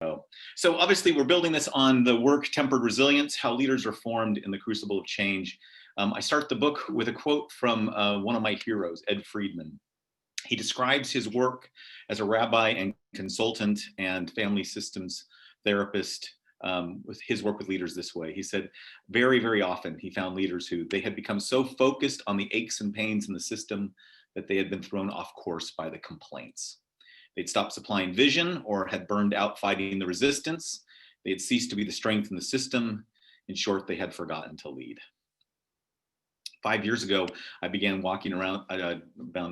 So obviously we're building this on the work Tempered Resilience, How Leaders Are Formed in the Crucible of Change. I start the book with a quote from one of my heroes, Ed Friedman. He describes his work as a rabbi and consultant and family systems therapist, with his work with leaders this way. He said, very, very often he found leaders who they had become so focused on the aches and pains in the system that they had been thrown off course by the complaints. They'd stopped supplying vision or had burned out fighting the resistance. They had ceased to be the strength in the system. In short, they had forgotten to lead. 5 years ago, I began walking around,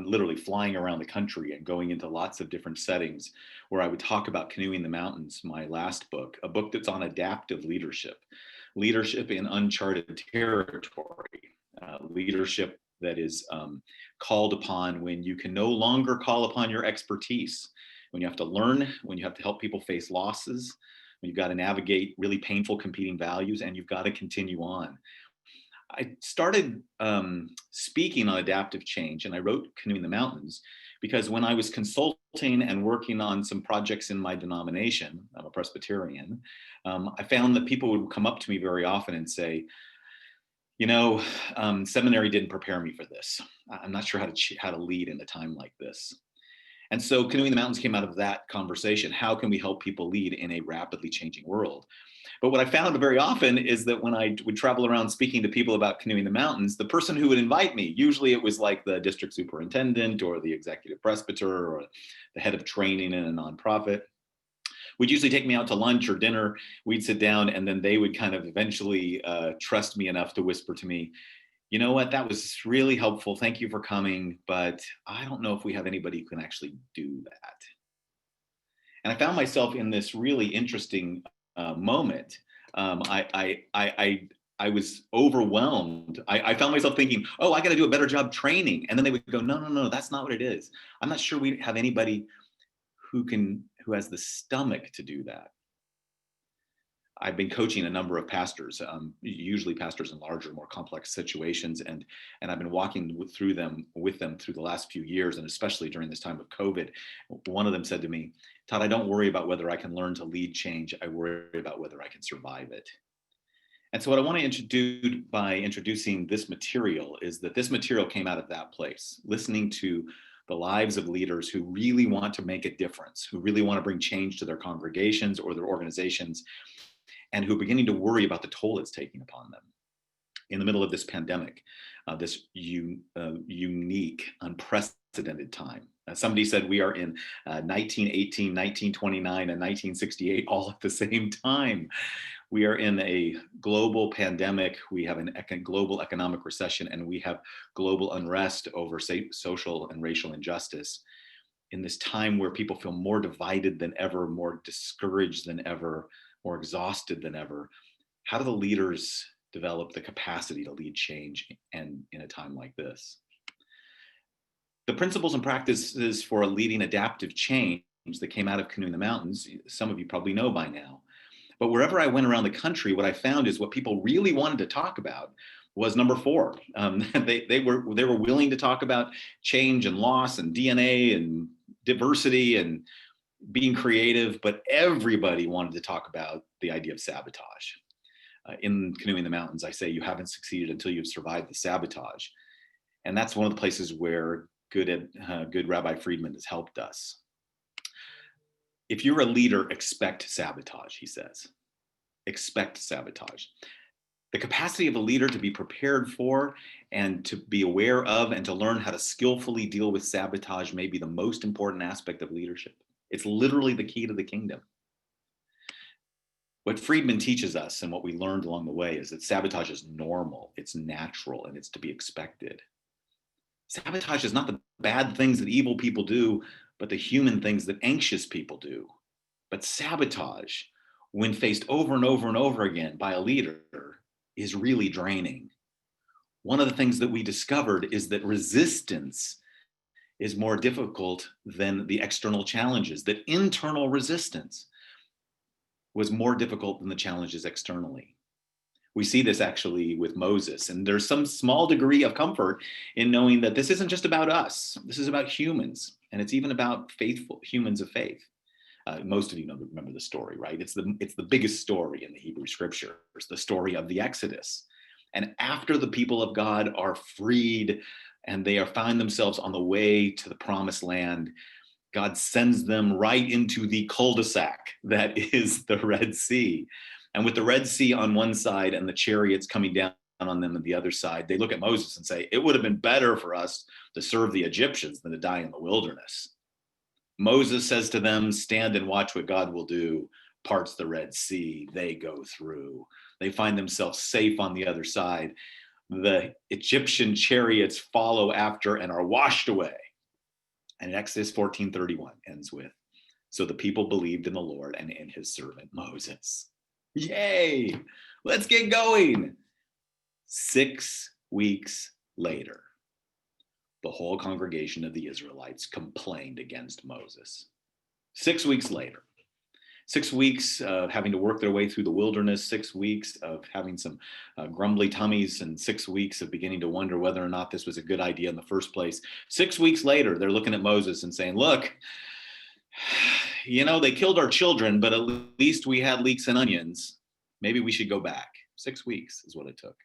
literally flying around the country and going into lots of different settings where I would talk about Canoeing the Mountains, my last book, a book that's on adaptive leadership, leadership in uncharted territory, leadership that is called upon when you can no longer call upon your expertise, when you have to learn, when you have to help people face losses, when you've got to navigate really painful competing values, and you've got to continue on. I started speaking on adaptive change, and I wrote Canoeing the Mountains because when I was consulting and working on some projects in my denomination, I'm a Presbyterian, I found that people would come up to me very often and say, you know, seminary didn't prepare me for this. I'm not sure how to lead in a time like this. And so Canoeing the Mountains came out of that conversation. How can we help people lead in a rapidly changing world? But what I found very often is that when I would travel around speaking to people about Canoeing the Mountains, the person who would invite me, usually it was like the district superintendent or the executive presbyter or the head of training in a nonprofit, would usually take me out to lunch or dinner. We'd sit down, and then they would kind of eventually trust me enough to whisper to me, you know what, that was really helpful. Thank you for coming, but I don't know if we have anybody who can actually do that. And I found myself in this really interesting moment. I was overwhelmed. I found myself thinking, oh, I got to do a better job training. And then they would go, no, no, no, that's not what it is. I'm not sure we have anybody who has the stomach to do that. I've been coaching a number of pastors, usually pastors in larger, more complex situations, and I've been walking with them through the last few years, and especially during this time of COVID. One of them said to me, Todd, I don't worry about whether I can learn to lead change. I worry about whether I can survive it. And so what I want to introduce by introducing this material is that this material came out of that place, listening to the lives of leaders who really want to make a difference, who really want to bring change to their congregations or their organizations, and who are beginning to worry about the toll it's taking upon them. In the middle of this pandemic, this unique, unprecedented time. Somebody said we are in 1918, 1929, and 1968 all at the same time. We are in a global pandemic. We have a global economic recession, and we have global unrest over social and racial injustice. In this time where people feel more divided than ever, more discouraged than ever, more exhausted than ever, how do the leaders develop the capacity to lead change and in a time like this? The principles and practices for leading adaptive change that came out of Canoeing the Mountains, some of you probably know by now. But wherever I went around the country, what I found is what people really wanted to talk about was number 4. They were willing to talk about change and loss and DNA and diversity and being creative, but everybody wanted to talk about the idea of sabotage. In Canoeing the Mountains, I say you haven't succeeded until you've survived the sabotage. And that's one of the places where good Rabbi Friedman has helped us. If you're a leader, expect sabotage, he says. Expect sabotage. The capacity of a leader to be prepared for and to be aware of and to learn how to skillfully deal with sabotage may be the most important aspect of leadership. It's literally the key to the kingdom. What Friedman teaches us and what we learned along the way is that sabotage is normal, it's natural, and it's to be expected. Sabotage is not the bad things that evil people do, but the human things that anxious people do. But sabotage, when faced over and over and over again by a leader, is really draining. One of the things that we discovered is that resistance is more difficult than the external challenges, that internal resistance was more difficult than the challenges externally. We see this actually with Moses, and there's some small degree of comfort in knowing that this isn't just about us, this is about humans, and it's even about faithful humans of faith. Most of you remember the story, right? It's the biggest story in the Hebrew scriptures, the story of the Exodus. And after the people of God are freed and they find themselves on the way to the promised land, God sends them right into the cul-de-sac that is the Red Sea. And with the Red Sea on one side and the chariots coming down on them on the other side, they look at Moses and say, it would have been better for us to serve the Egyptians than to die in the wilderness. Moses says to them, stand and watch what God will do, parts the Red Sea, they go through. They find themselves safe on the other side. The Egyptian chariots follow after and are washed away. And Exodus 14:31 ends with, so the people believed in the Lord and in his servant Moses. Yay! Let's get going. 6 weeks later, the whole congregation of the Israelites complained against Moses. 6 weeks later, 6 weeks of having to work their way through the wilderness, 6 weeks of having some grumbly tummies, and 6 weeks of beginning to wonder whether or not this was a good idea in the first place. 6 weeks later, they're looking at Moses and saying, look, they killed our children, but at least we had leeks and onions. Maybe we should go back. 6 weeks is what it took.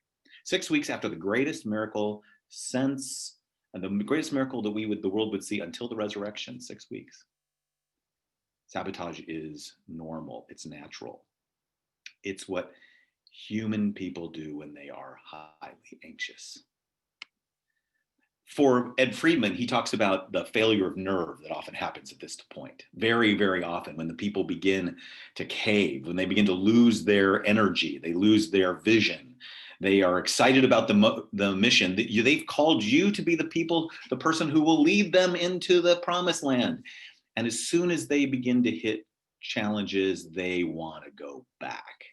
6 weeks after the greatest miracle since, and the greatest miracle that the world would see until the resurrection, 6 weeks. Sabotage is normal. It's natural. It's what human people do when they are highly anxious. For Ed Friedman, he talks about the failure of nerve that often happens at this point. Very, very often when the people begin to cave, when they begin to lose their energy, they lose their vision. They are excited about the mission. They've called you to be the person who will lead them into the promised land. And as soon as they begin to hit challenges, they want to go back.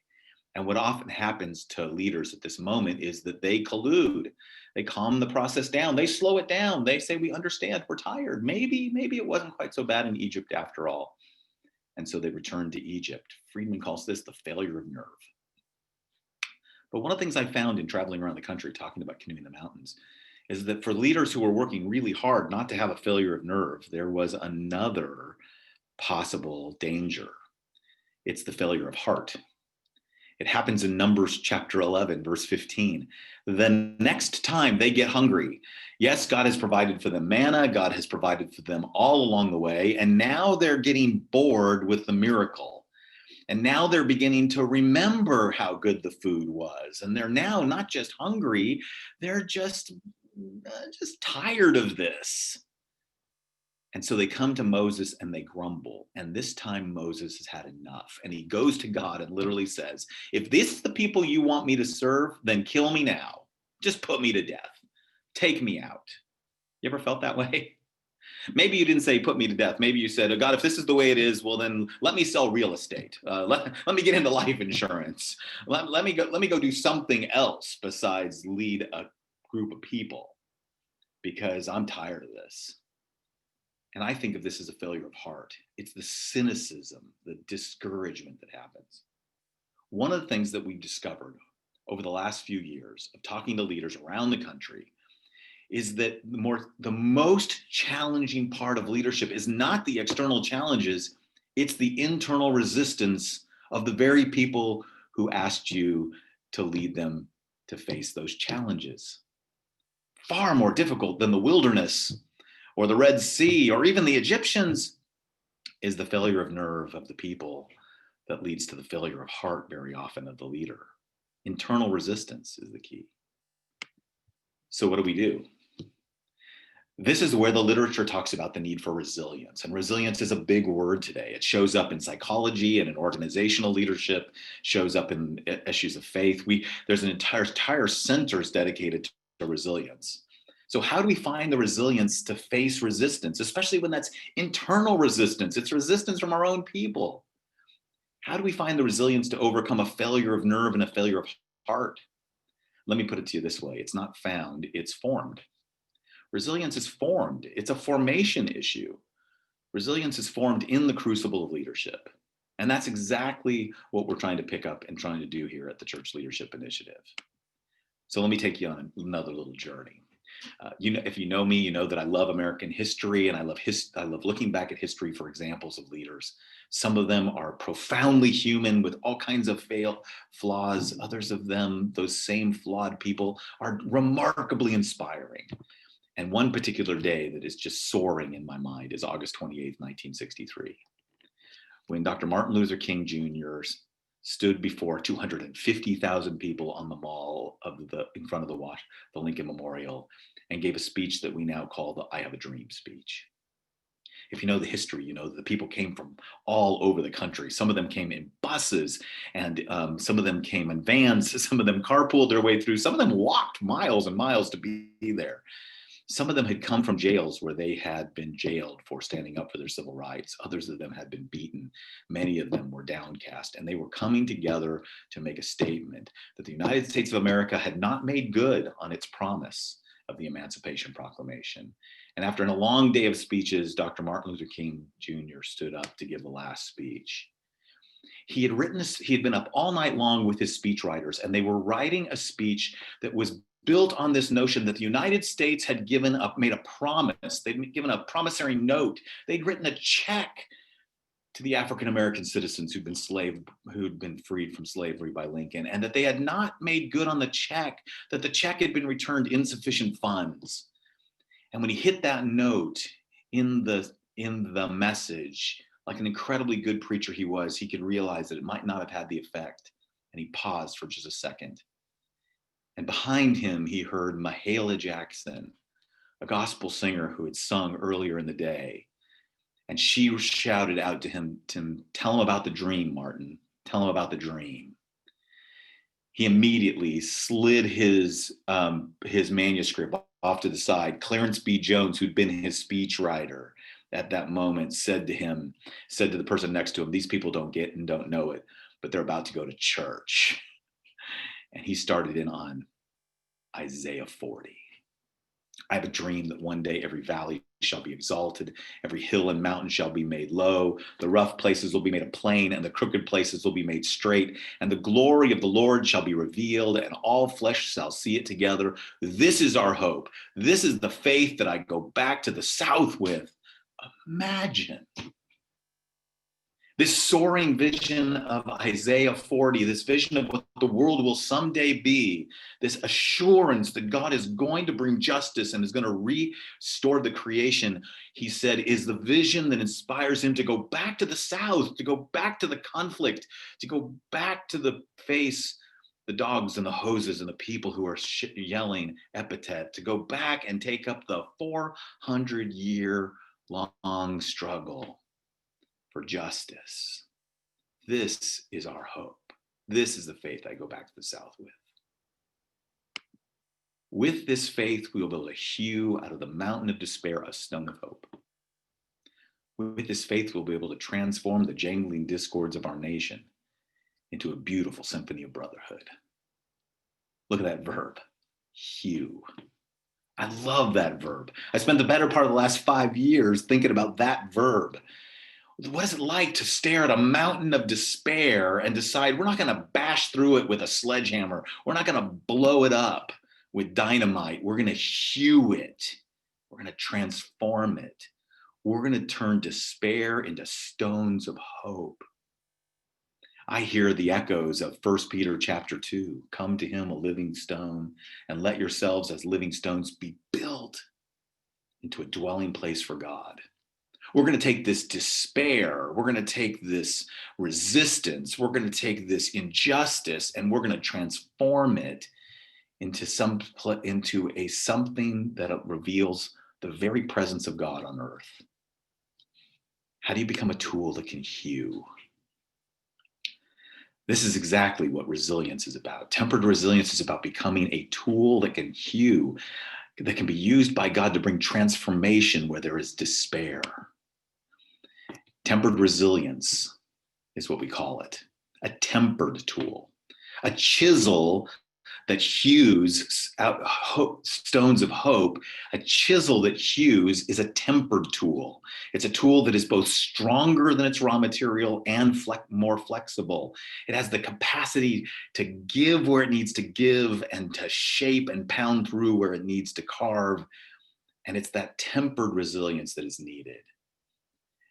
And what often happens to leaders at this moment is that they collude. They calm the process down. They slow it down. They say, we understand, we're tired. Maybe it wasn't quite so bad in Egypt after all. And so they return to Egypt. Friedman calls this the failure of nerve. But one of the things I found in traveling around the country talking about Canoeing the Mountains is that for leaders who are working really hard not to have a failure of nerve, there was another possible danger. It's the failure of heart. It happens in Numbers chapter 11, verse 15. The next time they get hungry, yes, God has provided for them manna, God has provided for them all along the way, and now they're getting bored with the miracle. And now they're beginning to remember how good the food was. And they're now not just hungry, they're just tired of this. And so they come to Moses and they grumble. And this time Moses has had enough. And he goes to God and literally says, if this is the people you want me to serve, then kill me now. Just put me to death. Take me out. You ever felt that way? Maybe you didn't say put me to death. Maybe you said, oh God, if this is the way it is, well then let me sell real estate. Let me get into life insurance. Let me go do something else besides lead a group of people because I'm tired of this. And I think of this as a failure of heart. It's the cynicism, the discouragement that happens. One of the things that we've discovered over the last few years of talking to leaders around the country is that the most challenging part of leadership is not the external challenges, it's the internal resistance of the very people who asked you to lead them to face those challenges. Far more difficult than the wilderness or the Red Sea, or even the Egyptians, is the failure of nerve of the people that leads to the failure of heart very often of the leader. Internal resistance is the key. So what do? This is where the literature talks about the need for resilience. And resilience is a big word today. It shows up in psychology and in organizational leadership, shows up in issues of faith. There's an entire centers dedicated to resilience. So how do we find the resilience to face resistance, especially when that's internal resistance? It's resistance from our own people. How do we find the resilience to overcome a failure of nerve and a failure of heart? Let me put it to you this way. It's not found, it's formed. Resilience is formed. It's a formation issue. Resilience is formed in the crucible of leadership. And that's exactly what we're trying to pick up and trying to do here at the Church Leadership Initiative. So let me take you on another little journey. If you know me, you know that I love American history, and I love looking back at history for examples of leaders. Some of them are profoundly human with all kinds of flaws. Others of them, those same flawed people, are remarkably inspiring. And one particular day that is just soaring in my mind is August 28th, 1963, when Dr. Martin Luther King Jr. stood before 250,000 people on the mall in front of the Lincoln Memorial, and gave a speech that we now call the I Have a Dream speech. If you know the history, you know that the people came from all over the country. Some of them came in buses, and some of them came in vans. Some of them carpooled their way through. Some of them walked miles and miles to be there. Some of them had come from jails where they had been jailed for standing up for their civil rights. Others of them had been beaten. Many of them were downcast, and they were coming together to make a statement that the United States of America had not made good on its promise of the Emancipation Proclamation. And after a long day of speeches, Dr. Martin Luther King Jr. stood up to give the last speech. He had been up all night long with his speechwriters, and they were writing a speech that was built on this notion that the United States had made a promise. They'd given a promissory note. They'd written a check to the African-American citizens who'd been freed from slavery by Lincoln, and that they had not made good on the check, that the check had been returned insufficient funds. And when he hit that note in the message, like an incredibly good preacher he was, he could realize that it might not have had the effect. And he paused for just a second. And behind him, he heard Mahalia Jackson, a gospel singer who had sung earlier in the day. And she shouted out to him, tell him about the dream, Martin. Tell him about the dream. He immediately slid his manuscript off to the side. Clarence B. Jones, who'd been his speechwriter at that moment, said to the person next to him, these people don't get and don't know it, but they're about to go to church. And he started in on Isaiah 40. I have a dream that one day every valley shall be exalted, every hill and mountain shall be made low, the rough places will be made a plain, and the crooked places will be made straight, and the glory of the Lord shall be revealed, and all flesh shall see it together. This is our hope. This is the faith that I go back to the South with. Imagine this soaring vision of Isaiah 40, this vision of what the world will someday be, this assurance that God is going to bring justice and is going to restore the creation, he said, is the vision that inspires him to go back to the South, to go back to the conflict, to go back to face the dogs and the hoses and the people who are yelling epithet, to go back and take up the 400-year-long struggle for justice. This is our hope. This is the faith I go back to the South with. With this faith, we will be able to hew out of the mountain of despair a stone of hope. With this faith, we'll be able to transform the jangling discords of our nation into a beautiful symphony of brotherhood. Look at that verb, hew. I love that verb. I spent the better part of the last 5 years thinking about that verb. What is it like to stare at a mountain of despair and decide we're not going to bash through it with a sledgehammer. We're not going to blow it up with dynamite. We're going to hew it. We're going to transform it. We're going to turn despair into stones of hope. I hear the echoes of 1 Peter chapter 2. Come to him, a living stone, and let yourselves as living stones be built into a dwelling place for God. We're going to take this despair, we're going to take this resistance, we're going to take this injustice, and we're going to transform it into something that reveals the very presence of God on earth. How do you become a tool that can hew? This is exactly what resilience is about. Tempered resilience is about becoming a tool that can hew, that can be used by God to bring transformation where there is despair. Tempered resilience is what we call it, a tempered tool. A chisel that hews out stones of hope. A chisel that hews is a tempered tool. It's a tool that is both stronger than its raw material and more flexible. It has the capacity to give where it needs to give and to shape and pound through where it needs to carve. And it's that tempered resilience that is needed.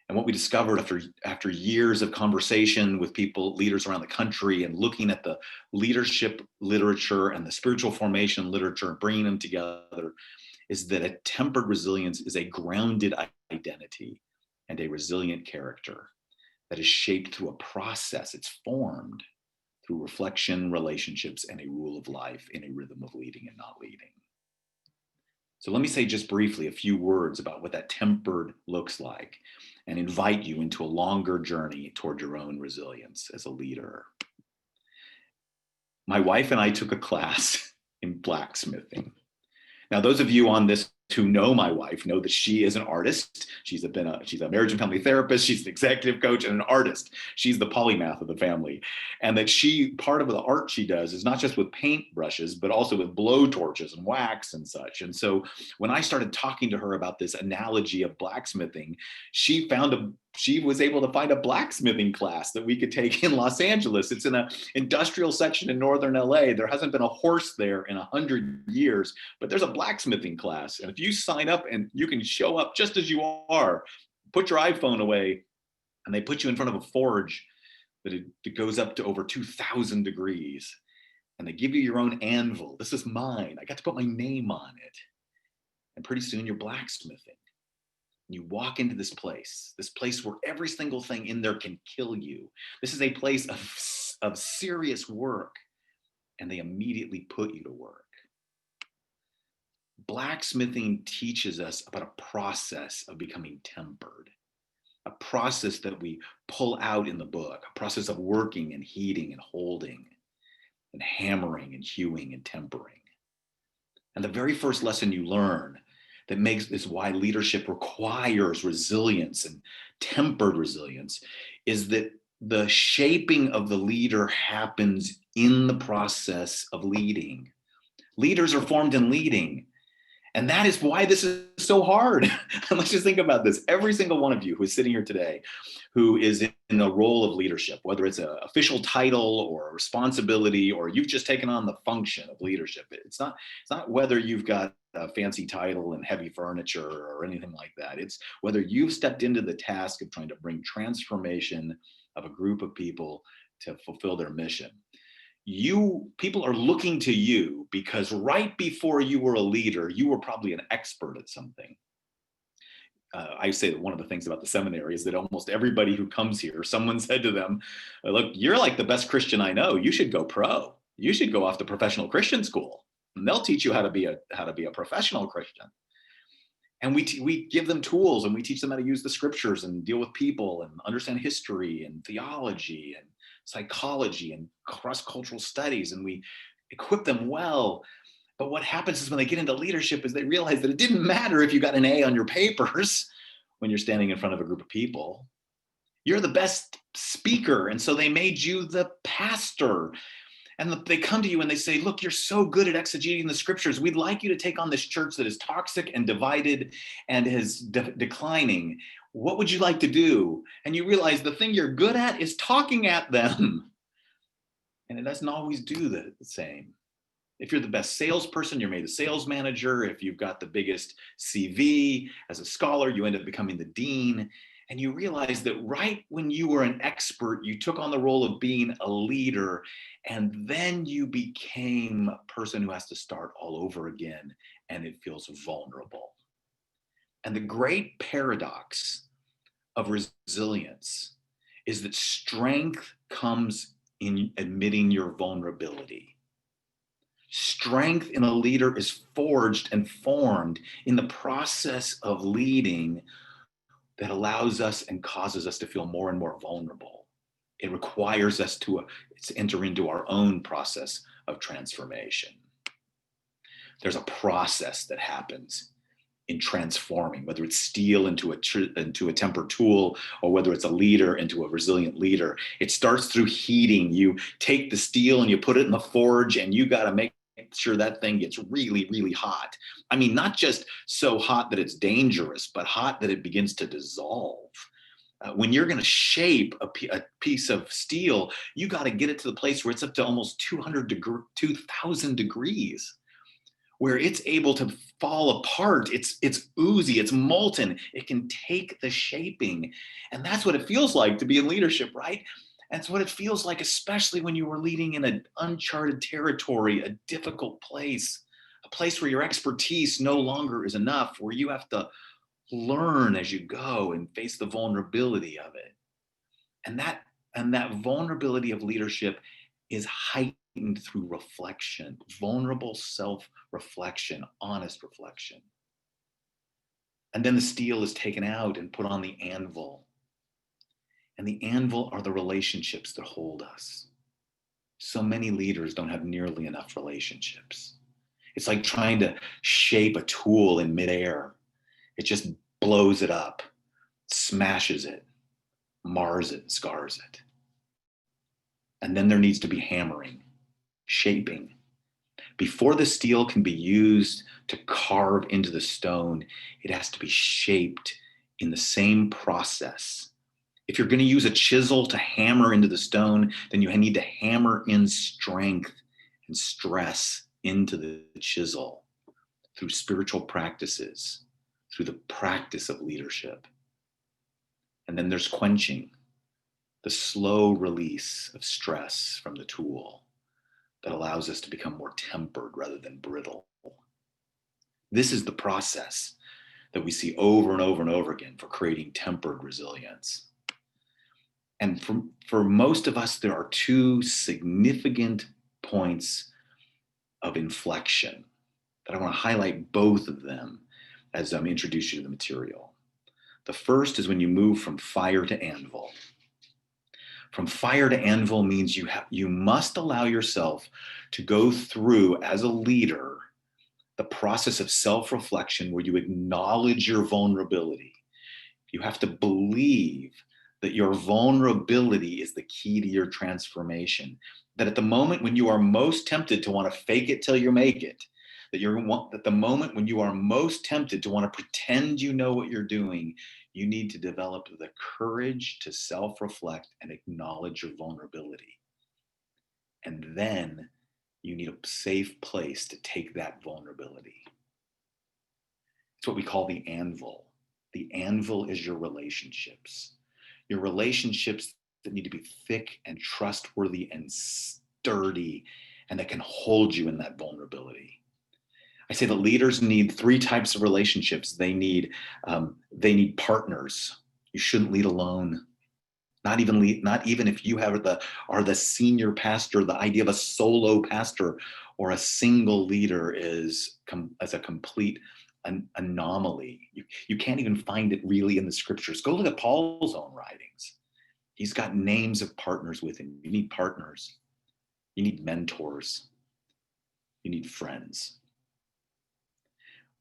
And what we discovered after years of conversation with leaders around the country, and looking at the leadership literature and the spiritual formation literature and bringing them together, is that a tempered resilience is a grounded identity and a resilient character that is shaped through a process. It's formed through reflection, relationships, and a rule of life in a rhythm of leading and not leading. So let me say just briefly a few words about what that tempered looks like, and invite you into a longer journey toward your own resilience as a leader. My wife and I took a class in blacksmithing. Now, those of you on this who know my wife know that she is an artist. She's a marriage and family therapist. She's an executive coach and an artist. She's the polymath of the family. And that part of the art she does is not just with paint brushes, but also with blow torches and wax and such. And so when I started talking to her about this analogy of blacksmithing, she was able to find a blacksmithing class that we could take in Los Angeles. It's in an industrial section in northern LA. There hasn't been a horse there in 100 years, but there's a blacksmithing class. And if you sign up, and you can show up just as you are, put your iPhone away, and they put you in front of a forge that goes up to over 2,000 degrees. And they give you your own anvil. This is mine. I got to put my name on it. And pretty soon you're blacksmithing. You walk into this place where every single thing in there can kill you. This is a place of serious work, and they immediately put you to work. Blacksmithing teaches us about a process of becoming tempered, a process that we pull out in the book, a process of working and heating and holding and hammering and hewing and tempering. And the very first lesson you learn is why leadership requires resilience and tempered resilience, is that the shaping of the leader happens in the process of leading. Leaders are formed in leading. And that is why this is so hard. Let's just think about this. Every single one of you who is sitting here today, who is in the role of leadership, whether it's an official title or a responsibility, or you've just taken on the function of leadership. It's not whether you've got a fancy title and heavy furniture or anything like that. It's whether you've stepped into the task of trying to bring transformation of a group of people to fulfill their mission. People are looking to you because right before you were a leader, you were probably an expert at something. I say that one of the things about the seminary is that almost everybody who comes here, someone said to them, look, you're like the best Christian I know. You should go pro. You should go off to professional Christian school, and they'll teach you how to be a professional Christian. And we give them tools, and we teach them how to use the scriptures and deal with people and understand history and theology and psychology and cross-cultural studies, and we equip them well. But what happens is when they get into leadership is they realize that it didn't matter if you got an A on your papers when you're standing in front of a group of people. You're the best speaker, and so they made you the pastor. And they come to you and they say, look, you're so good at exegeting the scriptures. We'd like you to take on this church that is toxic and divided and is declining. What would you like to do? And you realize the thing you're good at is talking at them. And it doesn't always do the same. If you're the best salesperson, you're made a sales manager. If you've got the biggest CV as a scholar, you end up becoming the dean. And you realize that right when you were an expert, you took on the role of being a leader, and then you became a person who has to start all over again, and it feels vulnerable. And the great paradox of resilience is that strength comes in admitting your vulnerability. Strength in a leader is forged and formed in the process of leading that allows us and causes us to feel more and more vulnerable. It requires us to enter into our own process of transformation. There's a process that happens in transforming, whether it's steel into a tempered tool, or whether it's a leader into a resilient leader. It starts through heating. You take the steel and you put it in the forge, and you got to make sure that thing gets really, really hot. I mean, not just so hot that it's dangerous, but hot that it begins to dissolve. When you're going to shape a piece of steel, you got to get it to the place where it's up to almost 2,000 degrees, where it's able to fall apart. It's oozy, it's molten. It can take the shaping, and that's what it feels like to be in leadership, right? That's what it feels like, especially when you are leading in an uncharted territory, a difficult place, a place where your expertise no longer is enough, where you have to learn as you go and face the vulnerability of it. And that vulnerability of leadership is heightened through reflection, vulnerable self-reflection, honest reflection. And then the steel is taken out and put on the anvil. And the anvil are the relationships that hold us. So many leaders don't have nearly enough relationships. It's like trying to shape a tool in midair. It just blows it up, smashes it, mars it, scars it. And then there needs to be hammering, shaping. Before the steel can be used to carve into the stone, it has to be shaped in the same process. If you're going to use a chisel to hammer into the stone, then you need to hammer in strength and stress into the chisel through spiritual practices, through the practice of leadership. And then there's quenching, the slow release of stress from the tool that allows us to become more tempered rather than brittle. This is the process that we see over and over and over again for creating tempered resilience. And for most of us, there are two significant points of inflection that I want to highlight, both of them as I'm introducing you to the material. The first is when you move from fire to anvil. From fire to anvil means you must allow yourself to go through, as a leader, the process of self-reflection where you acknowledge your vulnerability. You have to believe that your vulnerability is the key to your transformation. That at the moment when you are most tempted to want to fake it till you make it, that the moment when you are most tempted to want to pretend you know what you're doing, you need to develop the courage to self-reflect and acknowledge your vulnerability. And then you need a safe place to take that vulnerability. It's what we call the anvil. The anvil is your relationships. Your relationships that need to be thick and trustworthy and sturdy, and that can hold you in that vulnerability. I say that leaders need three types of relationships. They need partners. You shouldn't lead alone. Not even if you are the senior pastor. The idea of a solo pastor or a single leader is as a complete anomaly. You can't even find it really in the scriptures. Go look at Paul's own writings. He's got names of partners with him. You need partners. You need mentors. You need friends.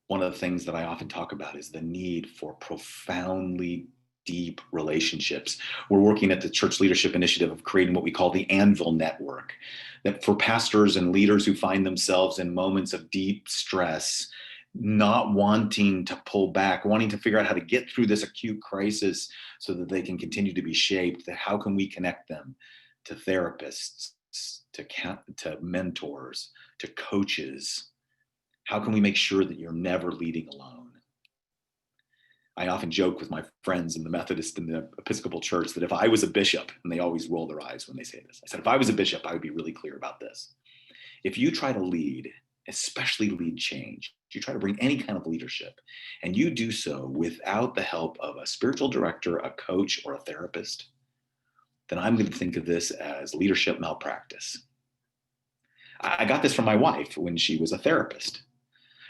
One of the things that I often talk about is the need for profoundly deep relationships. We're working at the Church Leadership Initiative of creating what we call the Anvil Network, that for pastors and leaders who find themselves in moments of deep stress, not wanting to pull back, wanting to figure out how to get through this acute crisis so that they can continue to be shaped, that how can we connect them to therapists, to mentors, to coaches? How can we make sure that you're never leading alone? I often joke with my friends in the Methodist and the Episcopal Church that if I was a bishop, and they always roll their eyes when they say this, I said, if I was a bishop, I would be really clear about this. If you try to lead, especially lead change, if you try to bring any kind of leadership, and you do so without the help of a spiritual director, a coach, or a therapist, then I'm going to think of this as leadership malpractice. I got this from my wife when she was a therapist.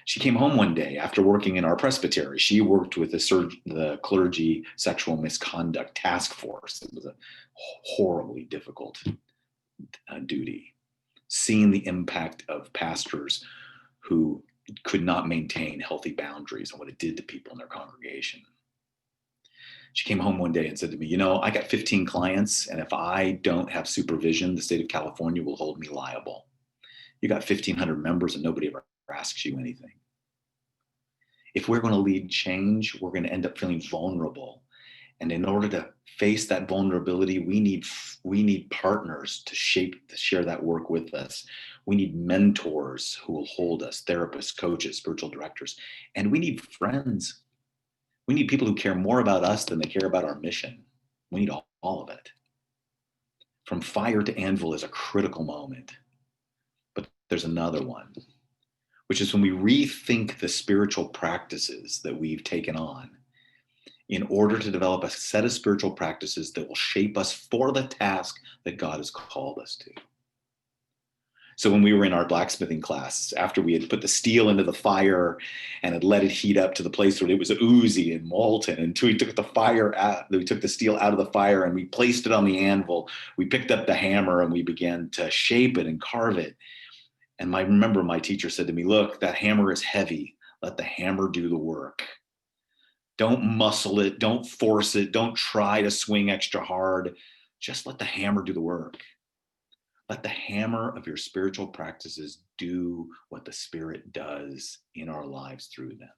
She came home one day after working in our presbytery. She worked with the clergy sexual misconduct task force. It was a horribly difficult duty, seeing the impact of pastors who could not maintain healthy boundaries and what it did to people in their congregation. She came home one day and said to me, I got 15 clients, and if I don't have supervision, the state of California will hold me liable. You got 1,500 members and nobody ever asks you anything. If we're going to lead change, we're going to end up feeling vulnerable. And in order to face that vulnerability, we need partners to share that work with us. We need mentors who will hold us, therapists, coaches, spiritual directors, and we need friends. We need people who care more about us than they care about our mission. We need all of it. From fire to anvil is a critical moment. But there's another one, which is when we rethink the spiritual practices that we've taken on in order to develop a set of spiritual practices that will shape us for the task that God has called us to. So when we were in our blacksmithing class, after we had put the steel into the fire and had let it heat up to the place where it was oozy and molten, and we took we took the steel out of the fire and we placed it on the anvil, we picked up the hammer and we began to shape it and carve it. And I remember my teacher said to me, look, that hammer is heavy. Let the hammer do the work. Don't muscle it. Don't force it. Don't try to swing extra hard. Just let the hammer do the work. Let the hammer of your spiritual practices do what the Spirit does in our lives through them.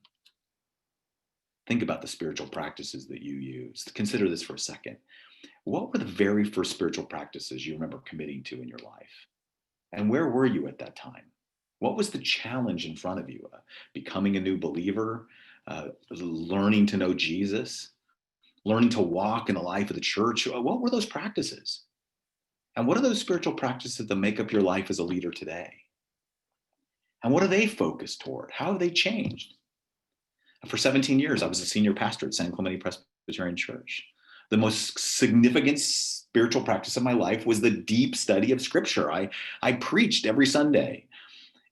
Think about the spiritual practices that you use. Consider this for a second. What were the very first spiritual practices you remember committing to in your life? And where were you at that time? What was the challenge in front of you? Becoming a new believer, learning to know Jesus, learning to walk in the life of the church. What were those practices? And what are those spiritual practices that make up your life as a leader today? And what are they focused toward? How have they changed? For 17 years, I was a senior pastor at San Clemente Presbyterian Church. The most significant spiritual practice of my life was the deep study of Scripture. I preached every Sunday,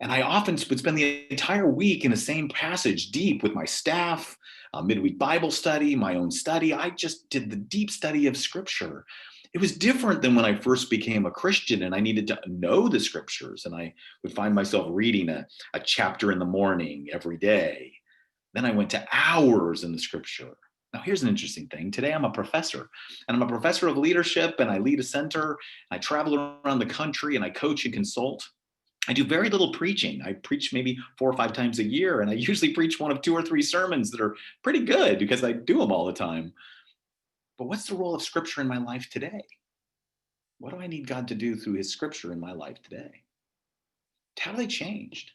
and I often would spend the entire week in the same passage deep with my staff, midweek Bible study, my own study. I just did the deep study of Scripture. It was different than when I first became a Christian and I needed to know the Scriptures, and I would find myself reading a chapter in the morning every day. Then I went to hours in the Scripture. Now, here's an interesting thing. Today, I'm a professor, and I'm a professor of leadership, and I lead a center. I travel around the country, and I coach and consult. I do very little preaching. I preach maybe 4 or 5 times a year, and I usually preach one of 2 or 3 sermons that are pretty good because I do them all the time. But what's the role of Scripture in my life today? What do I need God to do through His Scripture in my life today? How have they changed?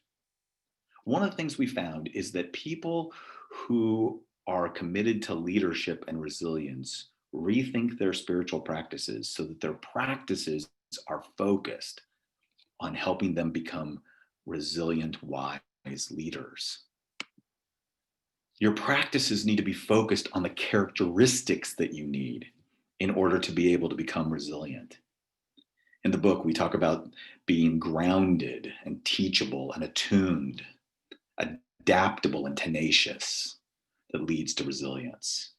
One of the things we found is that people who are committed to leadership and resilience rethink their spiritual practices so that their practices are focused on helping them become resilient, wise leaders. Your practices need to be focused on the characteristics that you need in order to be able to become resilient. In the book, we talk about being grounded and teachable and attuned, adaptable and tenacious that leads to resilience.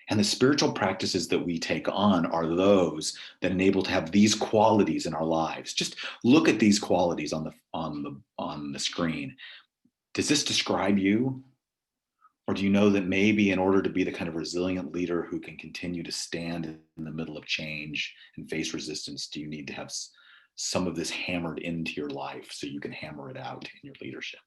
And the spiritual practices that we take on are those that enable to have these qualities in our lives. Just look at these qualities on the screen. Does this describe you? Or do you know that maybe in order to be the kind of resilient leader who can continue to stand in the middle of change and face resistance, do you need to have some of this hammered into your life so you can hammer it out in your leadership?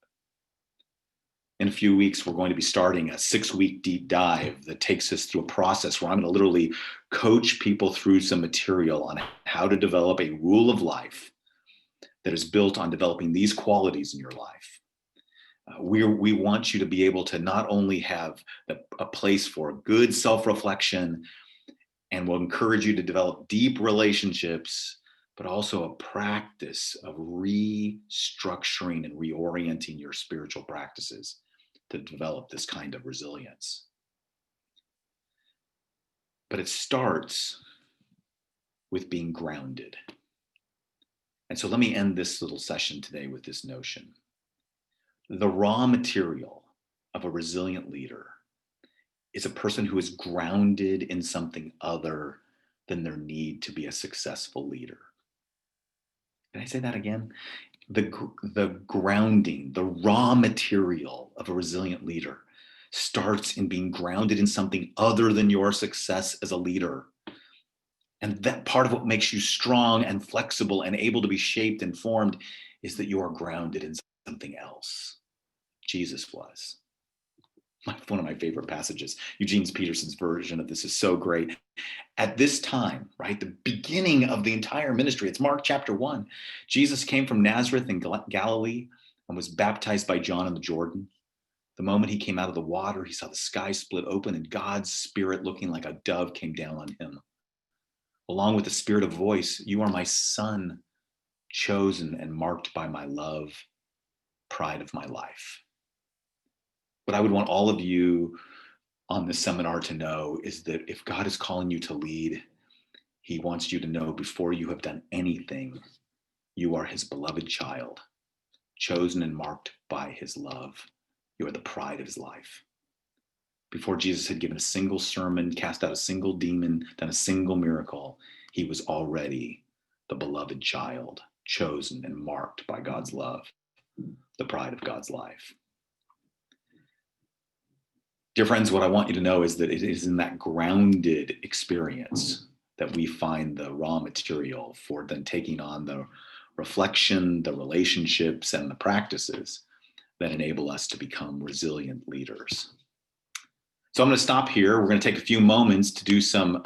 In a few weeks, we're going to be starting a 6-week deep dive that takes us through a process where I'm going to literally coach people through some material on how to develop a rule of life that is built on developing these qualities in your life. We want you to be able to not only have a place for good self-reflection, and we'll encourage you to develop deep relationships, but also a practice of restructuring and reorienting your spiritual practices to develop this kind of resilience. But it starts with being grounded. And so let me end this little session today with this notion. The raw material of a resilient leader is a person who is grounded in something other than their need to be a successful leader. Can I say that again? The grounding, the raw material of a resilient leader starts in being grounded in something other than your success as a leader. And that part of what makes you strong and flexible and able to be shaped and formed is that you are grounded in something else. Jesus was. One of my favorite passages. Eugene Peterson's version of this is so great. At this time, right, the beginning of the entire ministry, it's Mark chapter 1. Jesus came from Nazareth in Galilee and was baptized by John in the Jordan. The moment he came out of the water, he saw the sky split open and God's Spirit, looking like a dove, came down on him. Along with the Spirit of voice, you are my Son, chosen and marked by my love, pride of my life. What I would want all of you on this seminar to know is that if God is calling you to lead, he wants you to know before you have done anything, you are his beloved child, chosen and marked by his love. You are the pride of his life. Before Jesus had given a single sermon, cast out a single demon, done a single miracle, he was already the beloved child, chosen and marked by God's love, the pride of God's life. Dear friends, what I want you to know is that it is in that grounded experience that we find the raw material for then taking on the reflection, the relationships, and the practices that enable us to become resilient leaders. So I'm going to stop here. We're going to take a few moments to do some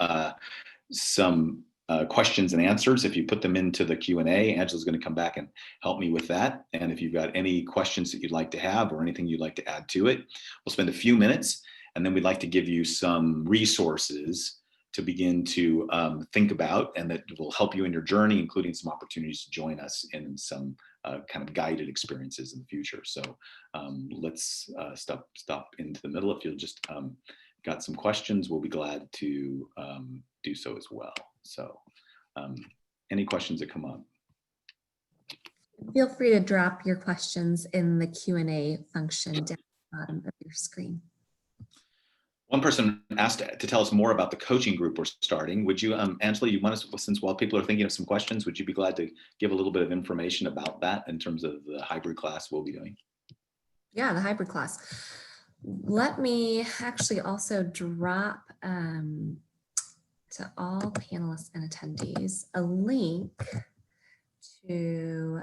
questions and answers. If you put them into the Q&A, Angela's going to come back and help me with that. And if you've got any questions that you'd like to have or anything you'd like to add to it, we'll spend a few minutes, and then we'd like to give you some resources to begin to think about, and that will help you in your journey, including some opportunities to join us in some kind of guided experiences in the future. So let's stop into the middle. If you'll just got some questions, we'll be glad to do so as well. So any questions that come up? Feel free to drop your questions in the Q&A function down at the bottom of your screen. One person asked to tell us more about the coaching group we're starting. Would you, Angela, you want us, since while people are thinking of some questions, would you be glad to give a little bit of information about that in terms of the hybrid class we'll be doing? Yeah, the hybrid class. Let me actually also drop to all panelists and attendees a link to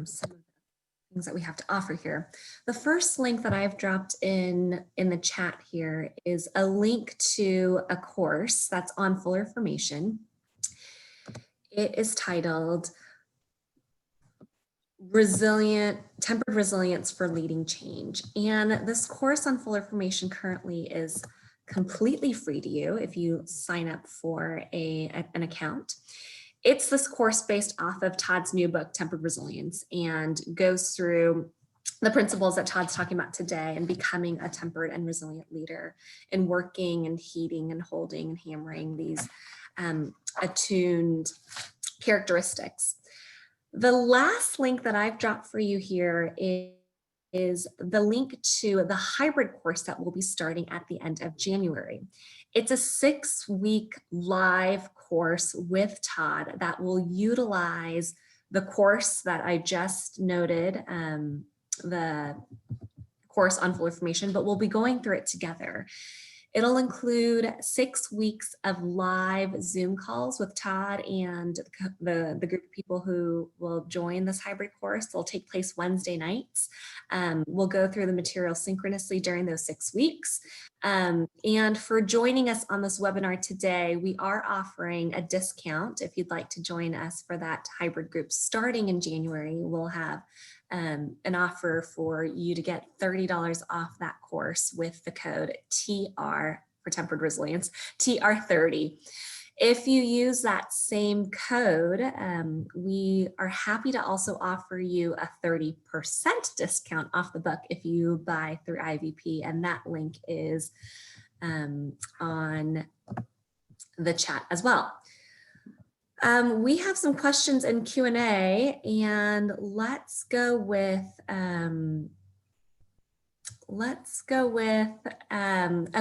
some of the things that we have to offer here. The first link that I've dropped in the chat here is a link to a course that's on Fuller Formation. It is titled Tempered Resilience for Leading Change. And this course on Fuller Formation currently is completely free to you if you sign up for an account. It's this course based off of Todd's new book, Tempered Resilience, and goes through the principles that Todd's talking about today and becoming a tempered and resilient leader, and working and heeding and holding and hammering these attuned characteristics. The last link that I've dropped for you here is the link to the hybrid course that will be starting at the end of January. It's a 6-week live course with Todd that will utilize the course that I just noted, the course on Fuller Formation, but we'll be going through it together. It'll include 6 weeks of live Zoom calls with Todd and the group of people who will join this hybrid course. They'll take place Wednesday nights. We'll go through the material synchronously during those 6 weeks. And for joining us on this webinar today, we are offering a discount. If you'd like to join us for that hybrid group starting in January, we'll have an offer for you to get $30 off that course with the code TR for Tempered Resilience, TR30. If you use that same code, we are happy to also offer you a 30% discount off the book if you buy through IVP, and that link is on the chat as well. We have some questions in Q&A, and let's go with a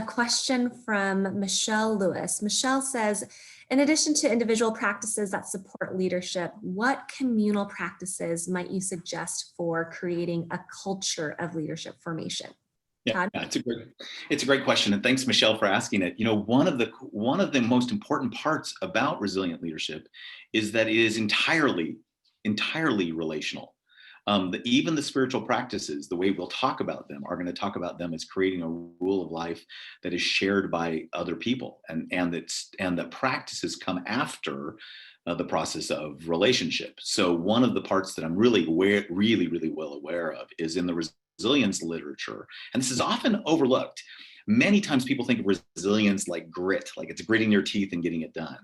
question from Michelle Lewis. Michelle says, in addition to individual practices that support leadership, what communal practices might you suggest for creating a culture of leadership formation? Yeah, Todd? it's a great question, and thanks, Michelle, for asking it. You know, one of the most important parts about resilient leadership is that it is entirely relational. Even the spiritual practices, the way we'll talk about them, are going to talk about them as creating a rule of life that is shared by other people, and that practices come after the process of relationship. So one of the parts that I'm really well aware of is in the resilience literature, and this is often overlooked. Many times people think of resilience like grit, like it's gritting your teeth and getting it done.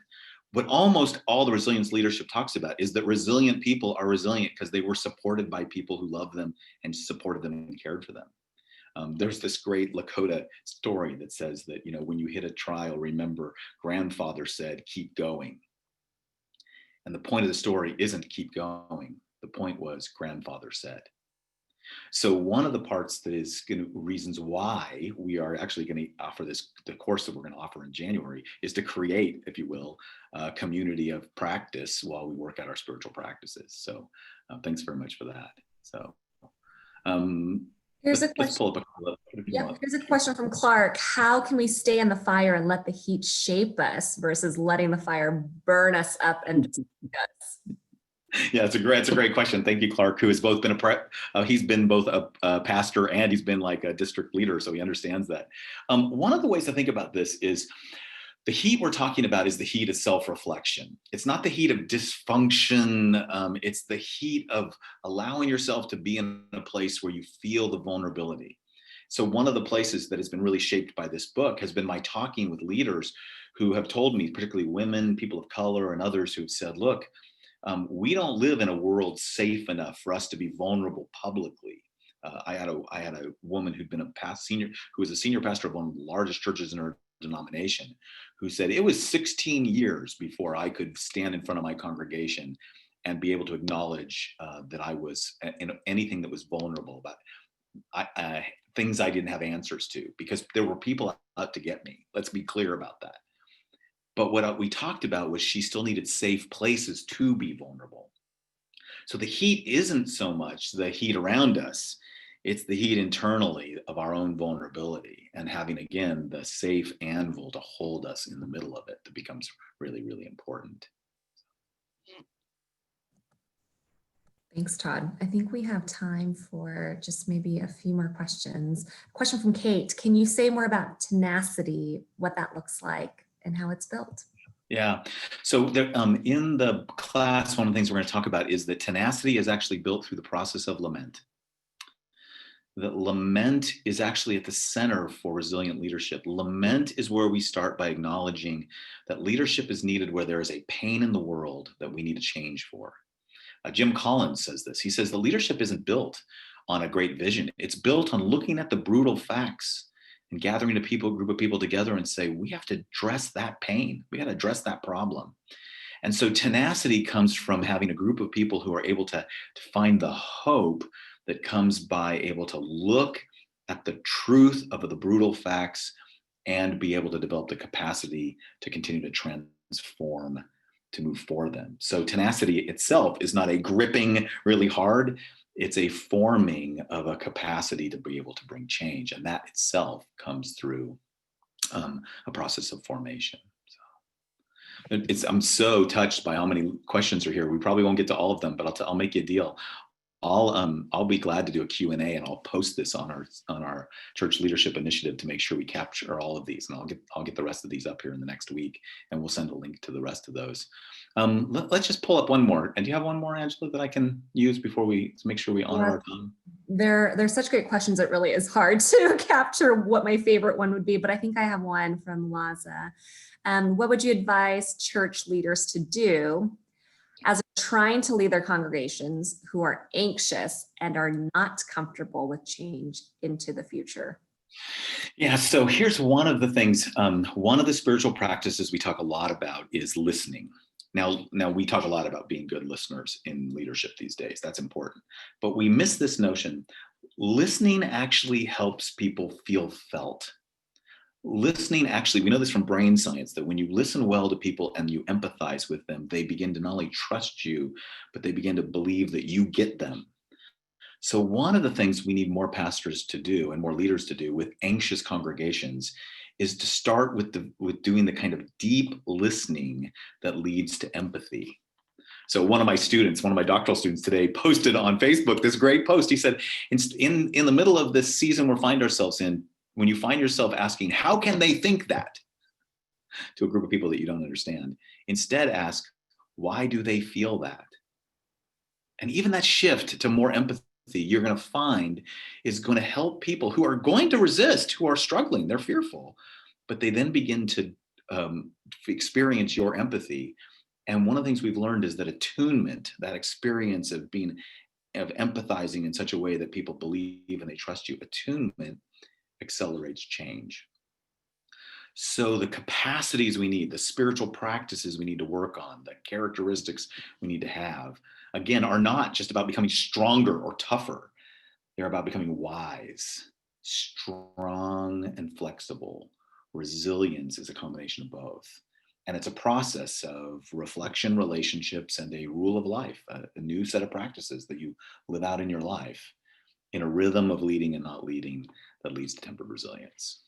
What almost all the resilience leadership talks about is that resilient people are resilient because they were supported by people who loved them and supported them and cared for them. There's this great Lakota story that says that, you know, when you hit a trial, remember grandfather said, keep going. And the point of the story isn't keep going. The point was grandfather said. So one of the parts that is reasons why we are actually going to offer the course that we're going to offer in January, is to create, if you will, a community of practice while we work out our spiritual practices. So thanks very much for that. So Here's a let's question. pull up a clip if you want. Here's a question from Clark. How can we stay in the fire and let the heat shape us versus letting the fire burn us up and destroy us? Yeah, it's a great question. Thank you, Clark, who has both been he's been both a pastor and he's been like a district leader, so he understands that. One of the ways to think about this is the heat we're talking about is the heat of self-reflection. It's not the heat of dysfunction. It's the heat of allowing yourself to be in a place where you feel the vulnerability. So one of the places that has been really shaped by this book has been my talking with leaders who have told me, particularly women, people of color, and others who've said, look, we don't live in a world safe enough for us to be vulnerable publicly. I had a woman who was a senior pastor of one of the largest churches in her denomination, who said it was 16 years before I could stand in front of my congregation and be able to acknowledge that I was in anything that was vulnerable about things I didn't have answers to, because there were people out to get me. Let's be clear about that. But what we talked about was she still needed safe places to be vulnerable. So the heat isn't so much the heat around us, it's the heat internally of our own vulnerability, and having, again, the safe anvil to hold us in the middle of it that becomes really important. Thanks, Todd. I think we have time for just maybe a few more questions. Question from Kate. Can you say more about tenacity, what that looks like, and how it's built? Yeah. So there, in the class, one of the things we're going to talk about is that tenacity is actually built through the process of lament. That lament is actually at the center for resilient leadership. Lament is where we start by acknowledging that leadership is needed where there is a pain in the world that we need to change for. Jim Collins says this. He says the leadership isn't built on a great vision. It's built on looking at the brutal facts and gathering a group of people together and say, we have to address that pain. We got to address that problem. And so tenacity comes from having a group of people who are able to find the hope that comes by able to look at the truth of the brutal facts and be able to develop the capacity to continue to transform, to move for them. So tenacity itself is not a gripping really hard, it's a forming of a capacity to be able to bring change. And that itself comes through a process of formation. I'm so touched by how many questions are here. We probably won't get to all of them, but I'll make you a deal. I'll be glad to do a Q&A, and I'll post this on our church leadership initiative to make sure we capture all of these, and I'll get the rest of these up here in the next week, and we'll send a link to the rest of those. Let's just pull up one more. And do you have one more, Angela, that I can use before we make sure we honor our time? They're such great questions. It really is hard to capture what my favorite one would be, but I think I have one from Laza. What would you advise church leaders to do as they're trying to lead their congregations who are anxious and are not comfortable with change into the future? Yeah, so here's one of the things, one of the spiritual practices we talk a lot about is listening. Now we talk a lot about being good listeners in leadership these days. That's important. But we miss this notion. Listening actually helps people feel felt. Listening actually, we know this from brain science, that when you listen well to people and you empathize with them, they begin to not only trust you, but they begin to believe that you get them. So one of the things we need more pastors to do and more leaders to do with anxious congregations is to start with doing the kind of deep listening that leads to empathy. So one of my students, one of my doctoral students today posted on Facebook this great post. He said, in the middle of this season we find ourselves in, when you find yourself asking, how can they think that, to a group of people that you don't understand, instead ask, why do they feel that? And even that shift to more empathy, you're going to find, is going to help people who are going to resist, who are struggling, they're fearful, but they then begin to experience your empathy. And one of the things we've learned is that attunement, that experience of being, of empathizing in such a way that people believe and they trust you, attunement accelerates change. So the capacities we need, the spiritual practices we need to work on, the characteristics we need to have, again, are not just about becoming stronger or tougher. They're about becoming wise, strong, and flexible. Resilience is a combination of both. And it's a process of reflection, relationships, and a rule of life, a new set of practices that you live out in your life in a rhythm of leading and not leading that leads to tempered resilience.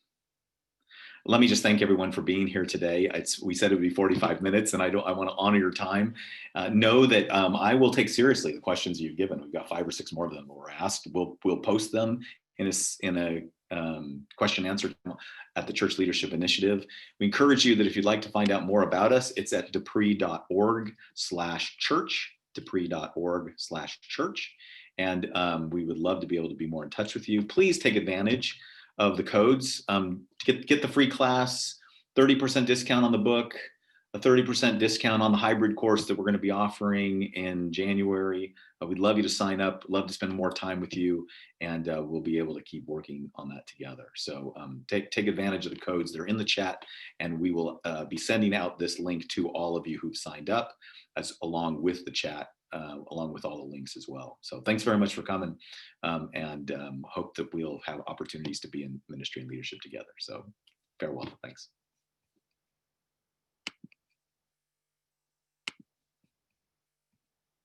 Let me just thank everyone for being here today. We said it would be 45 minutes, and I want to honor your time. Know that I will take seriously the questions you've given. We've got 5 or 6 more of them that were asked. We'll post them in a question and answer at the Church Leadership Initiative. We encourage you that if you'd like to find out more about us, it's at depree.org/church, depree.org/church. And we would love to be able to be more in touch with you. Please take advantage of the codes. Get the free class, 30% discount on the book, a 30% discount on the hybrid course that we're going to be offering in January. We'd love you to sign up, love to spend more time with you, and we'll be able to keep working on that together. So take advantage of the codes that are in the chat, and we will be sending out this link to all of you who've signed up, along with the chat, along with all the links as well. So thanks very much for coming, and hope that we'll have opportunities to be in ministry and leadership together. So farewell. Thanks.